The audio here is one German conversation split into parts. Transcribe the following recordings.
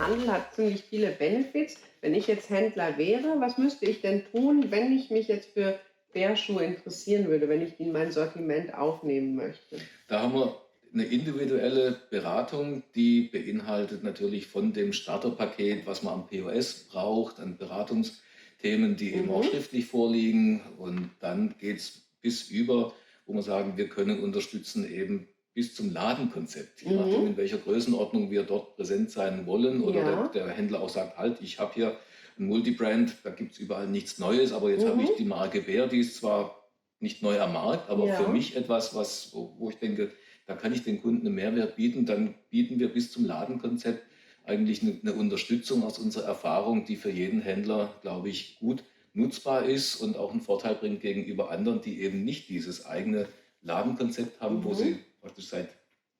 Handel hat ziemlich viele Benefits. Wenn ich jetzt Händler wäre, was müsste ich denn tun, wenn ich mich jetzt für Bärschuhe interessieren würde, wenn ich die in mein Sortiment aufnehmen möchte? Da haben wir eine individuelle Beratung, die beinhaltet natürlich von dem Starterpaket, was man am POS braucht, an Beratungsthemen, die eben auch Mhm. schriftlich vorliegen. Und dann geht's bis über, wo wir sagen, wir können unterstützen eben bis zum Ladenkonzept, je nachdem, in Mhm. welcher Größenordnung wir dort präsent sein wollen oder der Ja. der Händler auch sagt: „Halt, ich habe hier ein Multibrand, da gibt's überall nichts Neues, aber jetzt habe ich Mhm. die Marke Bär, die ist zwar nicht neu am Markt, aber für Ja. mich etwas, wo ich denke, da kann ich den Kunden einen Mehrwert bieten. Dann bieten wir bis zum Ladenkonzept eigentlich eine Unterstützung aus unserer Erfahrung, die für jeden Händler, glaube ich, gut nutzbar ist und auch einen Vorteil bringt gegenüber anderen, die eben nicht dieses eigene Ladenkonzept haben, wo Mhm. sie praktisch seit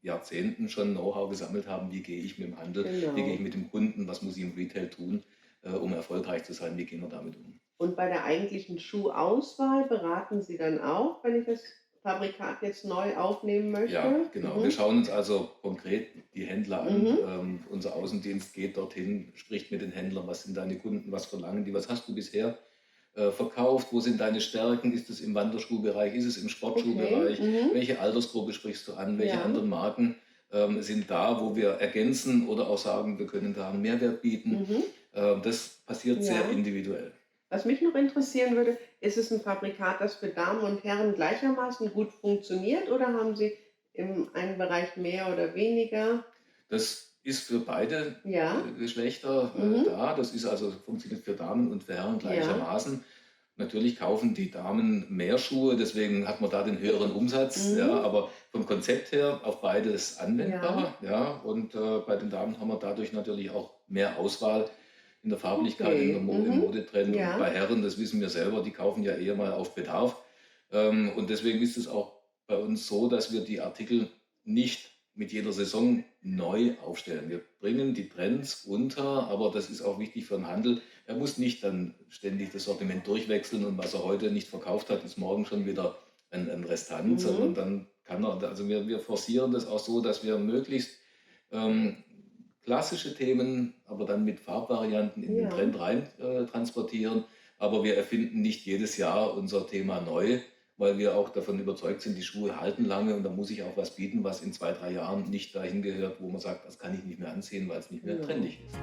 Jahrzehnten schon Know-how gesammelt haben: Wie gehe ich mit dem Handel, wie gehe ich Genau. mit dem Kunden, was muss ich im Retail tun, um erfolgreich zu sein, wie gehen wir damit um? Und bei der eigentlichen Schuhauswahl beraten Sie dann auch, wenn ich das Fabrikat jetzt neu aufnehmen Ja, möchte? genau. Wir Mhm. schauen uns also konkret die Händler an. Mhm. Unser Außendienst geht dorthin, spricht mit den Händlern: Was sind deine Kunden? Was verlangen die? Was hast du bisher verkauft? Wo sind deine Stärken? Ist es im Wanderschuhbereich? Ist es im Okay. Sportschuhbereich? Mhm. Welche Altersgruppe sprichst du an? Welche Ja. anderen Marken sind da, wo wir ergänzen oder auch sagen, wir können da einen Mehrwert bieten? Mhm. Das passiert sehr Ja. individuell. Was mich noch interessieren würde, ist es ein Fabrikat, das für Damen und Herren gleichermaßen gut funktioniert oder haben Sie im einen Bereich mehr oder weniger? Das ist für beide Ja. Geschlechter Mhm. da. Das ist also funktioniert für Damen und für Herren Ja. gleichermaßen. Natürlich kaufen die Damen mehr Schuhe, deswegen hat man da den höheren Umsatz, ja, Mhm. aber vom Konzept her auf beides Ja. anwendbar, ja. Und bei den Damen haben wir dadurch natürlich auch mehr Auswahl in der Farblichkeit, Okay. im Mhm. Modetrend. Und bei Ja. Herren, das wissen wir selber, die kaufen ja eher mal auf Bedarf. Und deswegen ist es auch bei uns so, dass wir die Artikel nicht mit jeder Saison neu aufstellen. Wir bringen die Trends unter, aber das ist auch wichtig für den Handel. Er muss nicht dann ständig das Sortiment durchwechseln und was er heute nicht verkauft hat, ist morgen schon wieder ein Restant, sondern Mhm. dann kann er, also wir forcieren das auch so, dass wir möglichst ähm, klassische Themen, aber dann mit Farbvarianten in den Ja. Trend rein transportieren. Aber wir erfinden nicht jedes Jahr unser Thema neu, weil wir auch davon überzeugt sind, die Schuhe halten lange und da muss ich auch was bieten, was in 2, 3 Jahren nicht dahin gehört, wo man sagt, das kann ich nicht mehr anziehen, weil es nicht mehr Genau. trendig ist.